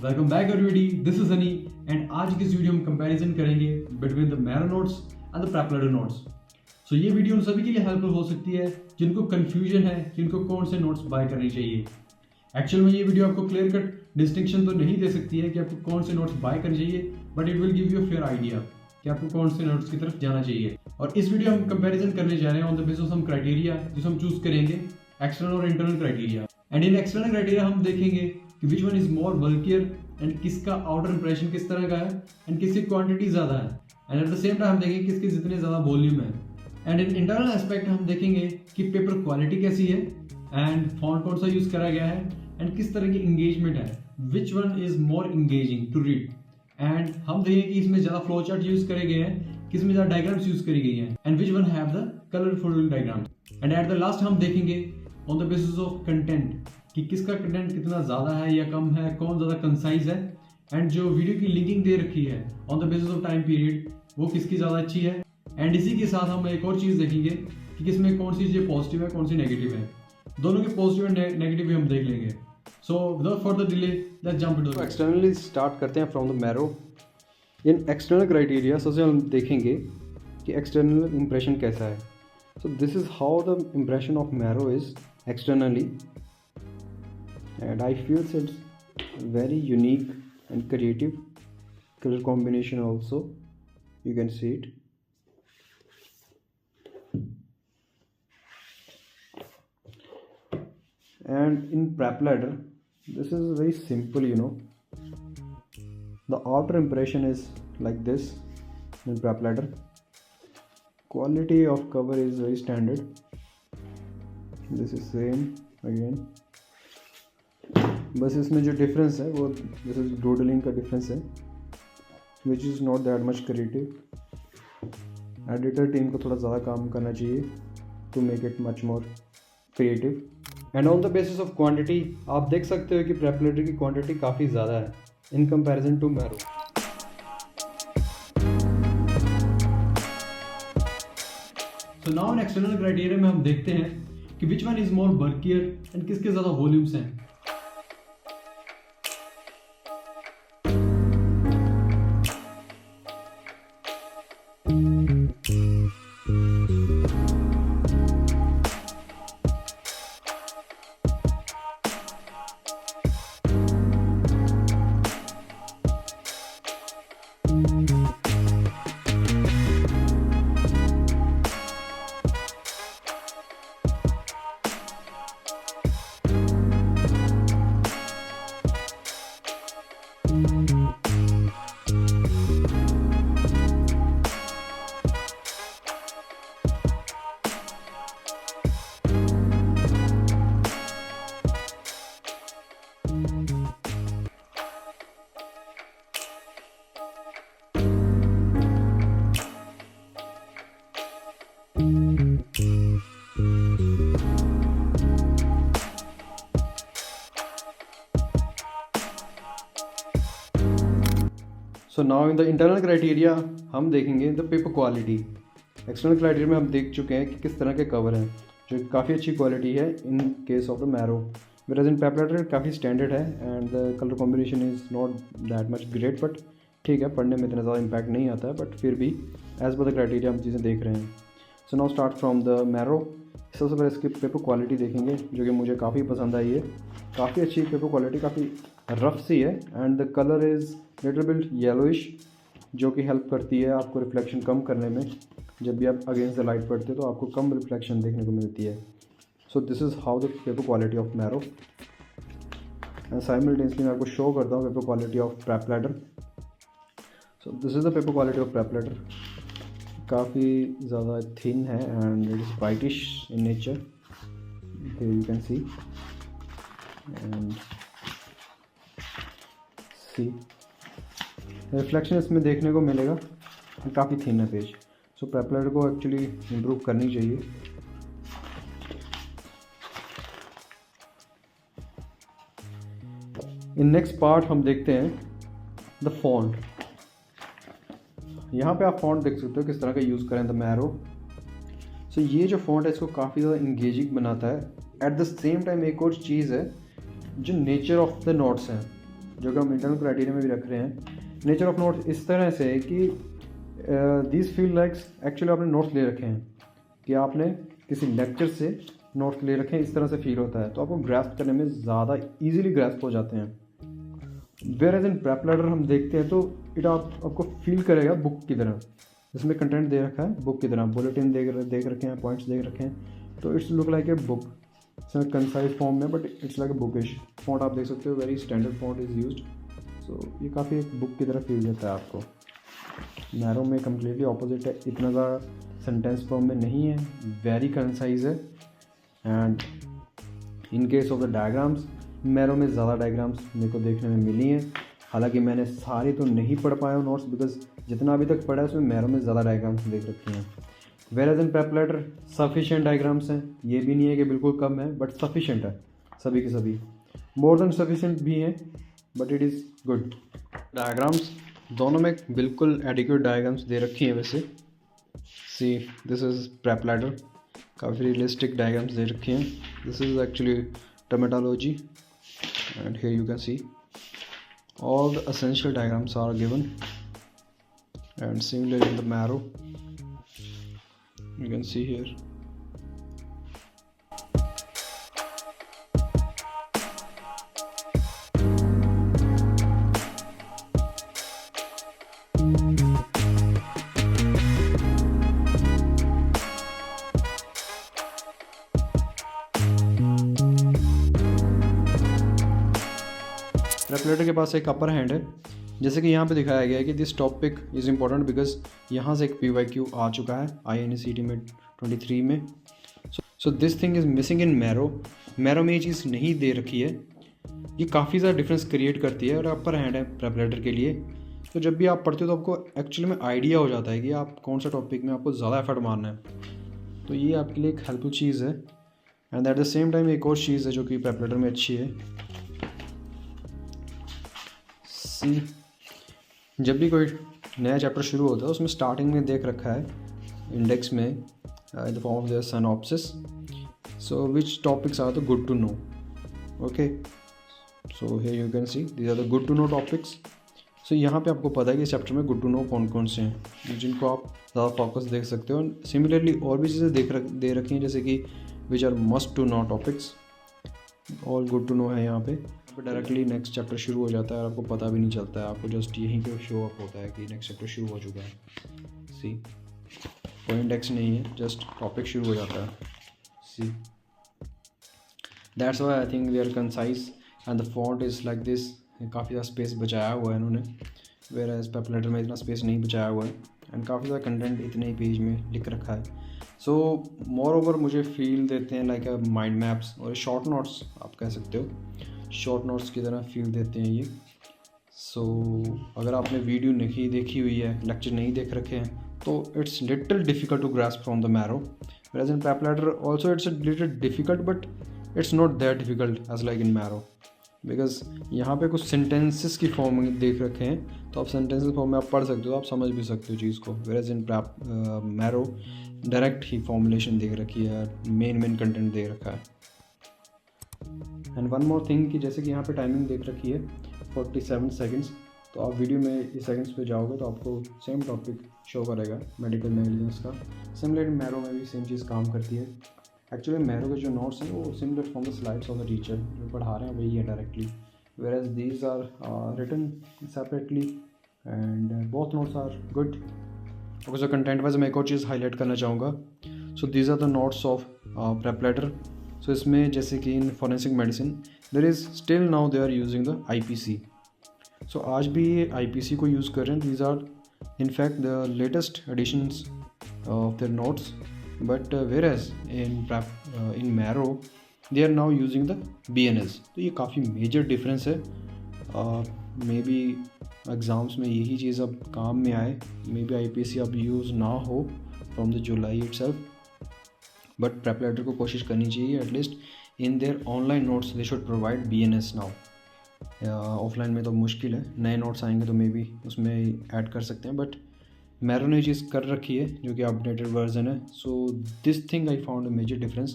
Welcome back everybody, this is Honey and आज की इस वीडियो में कंपैरिजन करेंगे between the Marrow notes and the PrepLadder notes. So ये वीडियो उन सभी के लिए हेल्पफुल हो सकती है जिनको कंफ्यूजन है कि इनको कौन से नोट्स बाय करने चाहिए। एक्चुअल में ये वीडियो आपको क्लियर कट डिस्टिंक्शन तो नहीं दे सकती है कि आपको कौन से नोट्स बाय करने चाहिए, but it will give you a fair idea कि आपको कौन से नोट्स की तरफ जाना चाहिए। और इस वीडियो हम कंपैरिजन करने जा रहे हैं on the basis of some criteria जिसे हम चूज करेंगे, एक्सटर्नल और internal criteria. And in external criteria हम देखेंगे कि which one is more bulkier and किसका आउटर इंप्रेशन किस तरह का है एंड किसकी क्वांटिटी ज्यादा है, and at the same time हम देखेंगे किसके जितने ज्यादा वॉल्यूम है। एंड इन इंटरनल एस्पेक्ट हम देखेंगे कि पेपर क्वालिटी कैसी है एंड फॉन्ट कौन सा यूज करा गया है एंड किस तरह की एंगेजमेंट है, which one is more engaging to read. And हम देखेंगे कि इसमें ज्यादा फ्लो चार्ट यूज करे गए हैं, किसमें ज्यादा डायग्राम्स यूज करी गई हैं and which one have the colourful diagrams. And at the last हम देखेंगे on the basis of content कि किसका कंटेंट कितना ज्यादा है या कम है, कौन ज्यादा कंसाइज है, एंड जो वीडियो की लिंकिंग दे रखी है on the basis of time period वो किसकी ज्यादा अच्छी है। एंड इसी के साथ हम एक और चीज देखेंगे कि किसमें कौन सी चीजें पॉजिटिव है कौन सी नेगेटिव है। दोनों के पॉजिटिव एंड नेगेटिव भी हम देख लेंगे। So without further delay let's jump into externally start करते हैं from the marrow. In external criteria सबसे हम देखेंगे कि एक्सटर्नल इंप्रेशन कैसा है। So this is how the impression of marrow is externally and I feels it's very unique and creative color combination also, you can see it. And in prepladder this is very simple, the outer impression is like this. In prepladder quality of cover is very standard, this is same again, बस इसमें जो difference है वो this is डोडलिंग का difference है which is not that much creative. Editor team को थोड़ा ज़्यादा काम करना चाहिए to make it much more creative. And on the basis of quantity आप देख सकते हो कि प्रेपलेटर की क्वांटिटी काफ़ी ज़्यादा है in comparison to Marrow. So now in external criteria में हम देखते हैं कि which one is more bulkier and किसके ज्यादा वॉल्यूम्स हैं। So now in the internal criteria हम देखेंगे the paper quality. External criteria में हम देख चुके हैं कि किस तरह के कवर हैं जो काफ़ी अच्छी क्वालिटी है in case of the Marrow, whereas in PrepLadder काफ़ी स्टैंडर्ड है and the colour combination is not that much great, but ठीक है, पढ़ने में इतना ज़्यादा इम्पैक्ट नहीं आता है, बट फिर भी एज पर द क्राइटेरिया हम चीज़ें देख रहे हैं। So now start from the marrow. सबसे पहले इसकी पेपर क्वालिटी देखेंगे जो कि मुझे काफ़ी पसंद आई है। काफ़ी अच्छी पेपर क्वालिटी, काफ़ी रफ सी है and the colour is little bit yellowish जो कि हेल्प करती है आपको रिफ्लेक्शन कम करने में। जब भी आप अगेंस्ट द लाइट पढ़ते हो तो आपको कम रिफ्लेक्शन देखने को मिलती है। So this is how the paper quality of Marrow and simultaneously मैं आपको शो करता हूँ paper quality of PrepLadder. So this is the paper quality of PrepLadder. काफ़ी ज़्यादा थिन है and it is whitish in nature, you can see and see reflection इसमें देखने को मिलेगा। काफ़ी थिन है पेज, सो प्रेपलेटर को एक्चुअली इम्प्रूव करनी चाहिए। इन नेक्स्ट पार्ट हम देखते हैं द फॉन्ट। यहाँ पे आप फॉन्ट देख सकते हो किस तरह का यूज़ करें द मैरो। सो ये जो फॉन्ट है इसको काफ़ी ज़्यादा इंगेजिंग बनाता है। एट द सेम टाइम एक और चीज़ है जो नेचर ऑफ द नोट्स हैं। जो कि हम इंटरनल क्राइटेरिया में भी रख रहे हैं। नेचर ऑफ नोट्स इस तरह से है कि दिस फील लाइक्स एक्चुअली आपने नोट्स ले रखे हैं, कि आपने किसी लेक्चर से नोट्स ले रखे हैं, इस तरह से फील होता है। तो आपको ग्रास्प करने में ज़्यादा ईजिली ग्रास्प हो जाते हैं। Whereas in prep ladder हम देखते हैं तो इट आपको फील करेगा बुक की तरह, जिसमें कंटेंट दे रखा है बुक की तरह, बुलेटिन देख रखे हैं, पॉइंट्स देख रखे हैं, तो it's look like a book. इसमें कंसाइज फॉर्म में, but it's like a bookish. Font आप देख सकते हो, very standard font is used. So ये काफ़ी एक बुक की तरह फील देता है आपको। नैरो में कम्प्लीटली ऑपोजिट है, इतना ज़्यादा सेंटेंस फॉर्म में नहीं है, वेरी कंसाइज है। And in case of the diagrams, marrow में ज़्यादा डायग्राम्स मेरे को देखने में मिली हैं। हालांकि मैंने सारी तो नहीं पढ़ पाया हूँ नोट्स, बिकॉज जितना अभी तक पढ़ा है उसमें मैरो में ज़्यादा डायग्राम्स देख रखे हैं। Whereas in prep ladder sufficient diagrams हैं, ये भी नहीं है कि बिल्कुल कम है, बट सफिशेंट है, सभी के सभी मोर देन सफिशेंट भी हैं, but it is good. Diagrams दोनों में बिल्कुल एडिक्वेट डायग्राम्स दे रखी हैं। वैसे see this is prep ladder, काफ़ी रियलिस्टिक डायग्राम्स दे रखे हैं। This is actually terminology and here you can C all the essential diagrams are given, and similarly in the marrow you can see here. प्रेपलेटर के पास एक upper hand है, जैसे कि यहाँ पे दिखाया गया है कि this topic is important because यहाँ से एक PYQ आ चुका है INECET में 23 में। सो this thing is missing in marrow में ये चीज़ नहीं दे रखी है। ये काफ़ी ज़्यादा डिफरेंस क्रिएट करती है और अपर हैंड है प्रेपलेटर के लिए। तो जब भी आप पढ़ते हो तो आपको एक्चुअली में आइडिया हो जाता है कि आप कौन सा टॉपिक में आपको ज़्यादा एफर्ट मारना है। तो ये आपके लिए एक हेल्पफुल चीज़ है। And at the same time एक और चीज़ है जो कि प्रेपलेटर में अच्छी है। जब भी कोई नया चैप्टर शुरू होता है उसमें स्टार्टिंग में देख रखा है इंडेक्स में in the form of the synopsis, so which topics are the good to know. Okay, so here you can see these are the good to know topics. So यहाँ पे आपको पता है कि इस चैप्टर में गुड टू नो कौन कौन से हैं जिनको आप ज़्यादा फोकस देख सकते हो। सिमिलरली और भी चीज़ें दे रखी हैं, जैसे कि which are must to know topics, all good to know है यहाँ पे। डायरेक्टली नेक्स्ट चैप्टर शुरू हो जाता है और आपको पता भी नहीं चलता है, आपको जस्ट यहीं पे शो अप होता है कि नेक्स्ट चैप्टर शुरू हो चुका है। सी कोई इंडेक्स नहीं है, जस्ट टॉपिक शुरू हो जाता है। See that's why I think they are concise and the font is like this. काफ़ी ज़्यादा स्पेस बचाया हुआ है इन्होंने, वेयर एज प्रेपलेटर में इतना स्पेस नहीं बचाया हुआ है एंड काफ़ी ज़्यादा कंटेंट इतने ही पेज में लिख रखा है। सो मोर ओवर मुझे फील देते हैं लाइक माइंड मैप्स और शॉर्ट नोट्स आप कह सकते हो, शॉर्ट नोट्स की तरह फील देते हैं ये। सो अगर आपने वीडियो नहीं देखी हुई है, लेक्चर नहीं देख रखे हैं, तो it's little difficult to grasp from the Marrow. whereas in PrepLadder also it's a little difficult, but it's not that difficult as like in marrow, because यहाँ पे कुछ सेंटेंसेस की फॉर्म में देख रखे हैं, तो आप सेंटेंसेस फॉर्म में आप पढ़ सकते हो, आप समझ भी सकते हो चीज़ को। whereas in marrow direct he formulation देख रखी है, मेन कंटेंट दे रखा है। एंड वन मोर थिंग कि जैसे कि यहाँ पे टाइमिंग देख रखी है 47 सेकंड्स, तो आप वीडियो में इस सेकंड्स पे जाओगे तो आपको सेम टॉपिक शो करेगा मेडिकल नेग्लिजेंस का। सिमिलर मैरो में भी सेम चीज़ काम करती है। एक्चुअली मैरो के जो नोट्स हैं वो similar from the slides of the teacher, जो पढ़ा रहे हैं वही है directly, whereas these are written separately and both notes are good. Okay, so content wise मैं एक और चीज़ हाईलाइट करना चाहूँगा। So these are the notes of prep ladder. So इसमें जैसे कि in forensic medicine there is still now they are using the IPC। So आज भी ये IPC को यूज़ कर रहे हैं। These are in fact the latest editions of their notes, but whereas in Marrow they are now using the BNS। तो ये काफ़ी मेजर डिफरेंस है। मे बी एग्ज़ाम्स में यही चीज़ अब काम में आए, मे बी IPC अब यूज़ ना हो from the July itself, but prep ladder को कोशिश करनी चाहिए at least in their online notes they should provide BNS now. Offline में तो मुश्किल है, नए नोट्स आएंगे तो मे बी उसमें ऐड कर सकते हैं, बट मैरो ने चीज़ कर रखी है जो कि अपडेटेड वर्जन है। So this thing I found a major difference.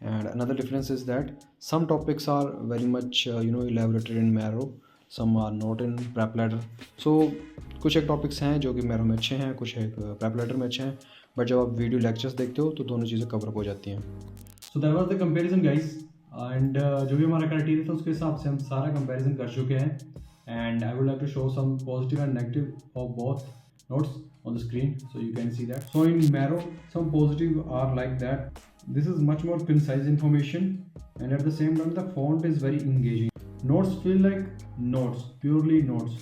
And another difference is that some topics are very much elaborated in Marrow, some are not in prep ladder. So कुछ एक topics हैं जो कि marrow में अच्छे हैं, कुछ एक प्रेप लैडर में अच्छे हैं, बट जब आप वीडियो लेक्चर्स देखते हो तो दोनों चीज़ें कवर हो जाती हैं। So that was the comparison guys, and जो भी हमारा क्राइटेरिया था उसके हिसाब से हम सारा कंपैरिजन कर चुके हैं, and I would like to show some positive and negative of both notes on the screen so you can see that. So in Marrow some positive are like that, this is much more concise information, and at the same time the font is very engaging. Notes feel like notes, purely notes,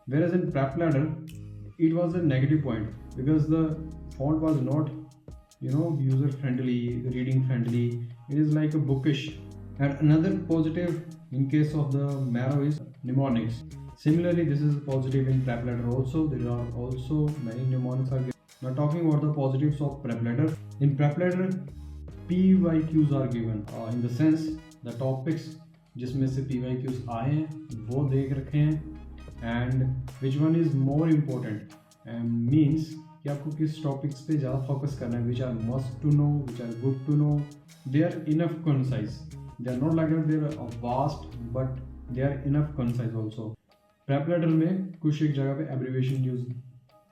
whereas in Prep Ladder it was a negative point because the font was not, you know, user friendly, reading friendly. It is like a bookish. And another positive in case of the Marrow is mnemonics. Similarly, this is positive in Prep Ladder also. There are also many mnemonics are given. Now talking about the positives of Prep Ladder. In Prep Ladder, PYQs are given. In the sense, the topics जिसमें से PYQs आए हैं वो देख रखे हैं, and which one is more important means कि आपको किस topics पे ज़्यादा focus करना है, which are must to know, which are good to know. They are enough concise. They are not like that they are vast, but they are enough concise also. Prep ladder में कुछ एक जगह पे abbreviation use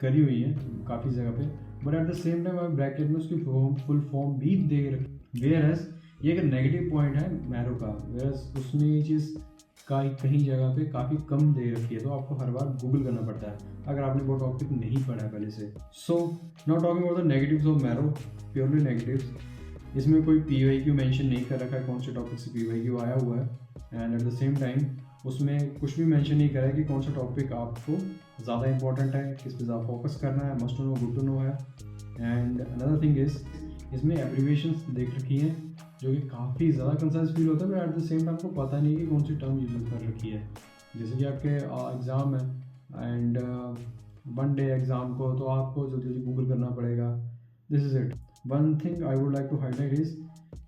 करी हुई है काफ़ी जगह पे, but at the same time आप ब्रैकेट में उसकी फुल फॉर्म भी दे रखी। वेयरएज ये एक नेगेटिव पॉइंट है मैरो का, वेयरएज उसमें ये चीज़ का कहीं जगह पे काफ़ी कम दे रखी है, तो आपको हर बार गूगल करना पड़ता है अगर आपने वो टॉपिक नहीं पढ़ा है पहले से। So not talking about the negatives of marrow, purely negatives. इसमें कोई PYQ मेंशन नहीं कर रखा है कौन से टॉपिक से PYQ आया हुआ है, and at the same time उसमें कुछ भी मेंशन नहीं करा है कि कौन सा टॉपिक आपको ज़्यादा इंपॉर्टेंट है, किस पे ज़्यादा फोकस करना है, must to know, good to know है। एंड अनदर थिंग इज इसमें एब्रीविएशंस देख रखी हैं जो कि काफ़ी ज़्यादा कंसाइज फील होता है, but at the same time आपको पता नहीं कि कौन सी टर्म यूज कर रखी है। जैसे कि आपके एग्ज़ाम है एंड वन डे एग्ज़ाम को, तो आपको जल्दी जल्दी गूगल करना पड़ेगा। This is it. One thing I would like to highlight is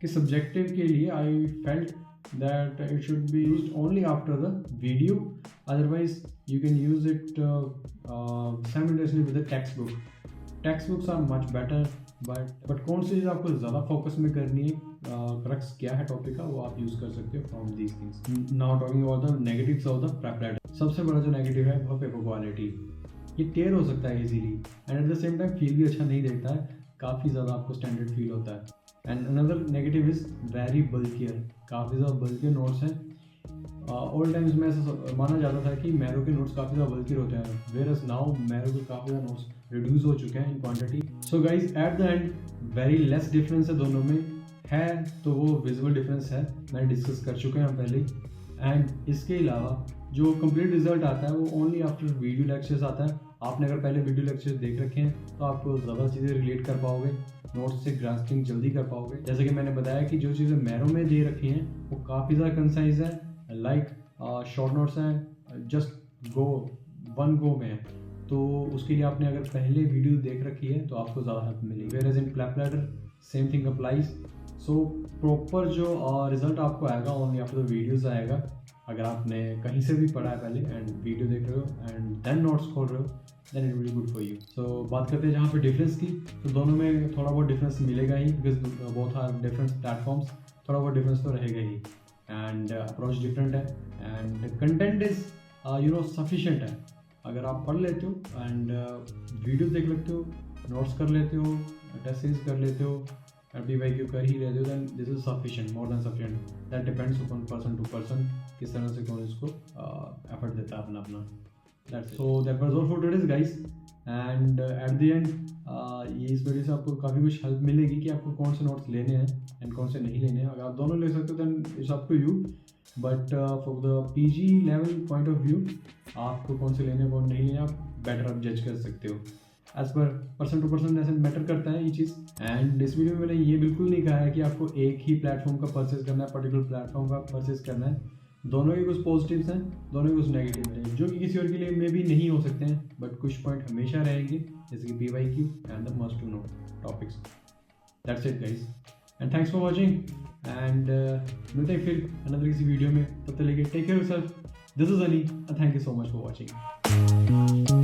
कि सब्जेक्टिव के लिए I felt that it should be used only after the video, otherwise you can use it simultaneously with the textbook. Textbooks are much better, but कौन सी चीज़ आपको ज़्यादा focus में करनी है, crux क्या है टॉपिक का, वो आप यूज़ कर सकते हो from these things. Now talking about the negatives of the prep ladder. सबसे बड़ा जो नेगेटिव है वो पेपर क्वालिटी। ये टेयर हो सकता है easily, and at the same time feel भी अच्छा नहीं देता है, काफ़ी ज़्यादा आपको स्टैंडर्ड फील होता है। And another negative is very bulkier, काफ़ी ज़्यादा बल्कियर नोट्स हैं। ओल्ड टाइम्स में ऐसा माना जाता था कि मैरो के नोट्स काफ़ी ज़्यादा बल्कियर होते हैं, वेयरएज नाउ मैरो के काफ़ी ज़्यादा नोट्स रिड्यूस हो चुके हैं in quantity. So guys at the end very less difference है दोनों में, है तो वो विजुअल डिफरेंस है, मैंने डिस्कस कर चुके हैं पहले। एंड इसके अलावा जो कंप्लीट रिजल्ट आता है वो ओनली आफ्टर वीडियो लेक्चर्स आता है। आपने अगर पहले वीडियो लेक्चर्स देख रखे हैं तो आपको ज़्यादा चीज़ें रिलेट कर पाओगे, नोट्स से ग्रास्पिंग जल्दी कर पाओगे। जैसे कि मैंने बताया कि जो चीज़ें मैरो में दे रखी हैं वो काफ़ी ज़्यादा कंसाइज है, लाइक शॉर्ट नोट्स हैं, जस्ट गो वन गो में है, तो उसके लिए आपने अगर पहले वीडियो देख रखी है तो आपको ज़्यादा हेल्प मिलेगी। Whereas in prep ladder same thing applies. So proper जो रिजल्ट आपको आएगा ओनली आफ्टर द वीडियोज़ आएगा, अगर आपने कहीं से भी पढ़ा है पहले एंड वीडियो देख रहे हो एंड देन नोट्स खोल रहे हो, then it will be good for you. So बात करते हैं जहाँ पे डिफरेंस की, तो दोनों में थोड़ा बहुत डिफरेंस मिलेगा ही, because both are different platforms, थोड़ा बहुत डिफरेंस तो रहेगा ही, एंड अप्रोच डिफरेंट है, and content is you know sufficient है। अगर आप पढ़ लेते हो एंड वीडियो देख लेते हो, नोट्स कर लेते हो, टेस्ट सीरीज कर लेते हो, PYQ कर ही लेते हो, then this is sufficient, more than sufficient. That depends upon person to person, किस तरह से कौन इसको एफर्ट देता है अपना अपना। That's so that was all for today's guys, and at the end ये इस वीडियो से आपको काफ़ी कुछ हेल्प मिलेगी कि आपको कौन से नोट्स लेने हैं एंड कौन से नहीं लेने हैं। अगर आप दोनों ले सकते हो then it's up to you, but for the PG level point of view आपको कौन से लेने हैं कौन नहीं लेने आप बेटर आप जज कर सकते हो। As per person to person ऐसे मैटर करता है ये चीज़। एंड इस वीडियो में मैंने ये बिल्कुल नहीं कहा है कि आपको एक ही प्लेटफॉर्म का परचेज करना है, पर्टिकुलर प्लेटफॉर्म का परचेज करना है। दोनों के कुछ पॉजिटिव्स हैं, दोनों के कुछ नेगेटिव हैं, जो कि किसी और के लिए मे भी नहीं हो सकते हैं, बट कुछ पॉइंट हमेशा रहेंगे, जैसे कि PYQ and the must to know topics. That's it guys, and thanks for watching, and मिलते हैं फिर अनदर किसी वीडियो में। तब तक लेके take care yourself, this is Ali, and thank you so much for watching.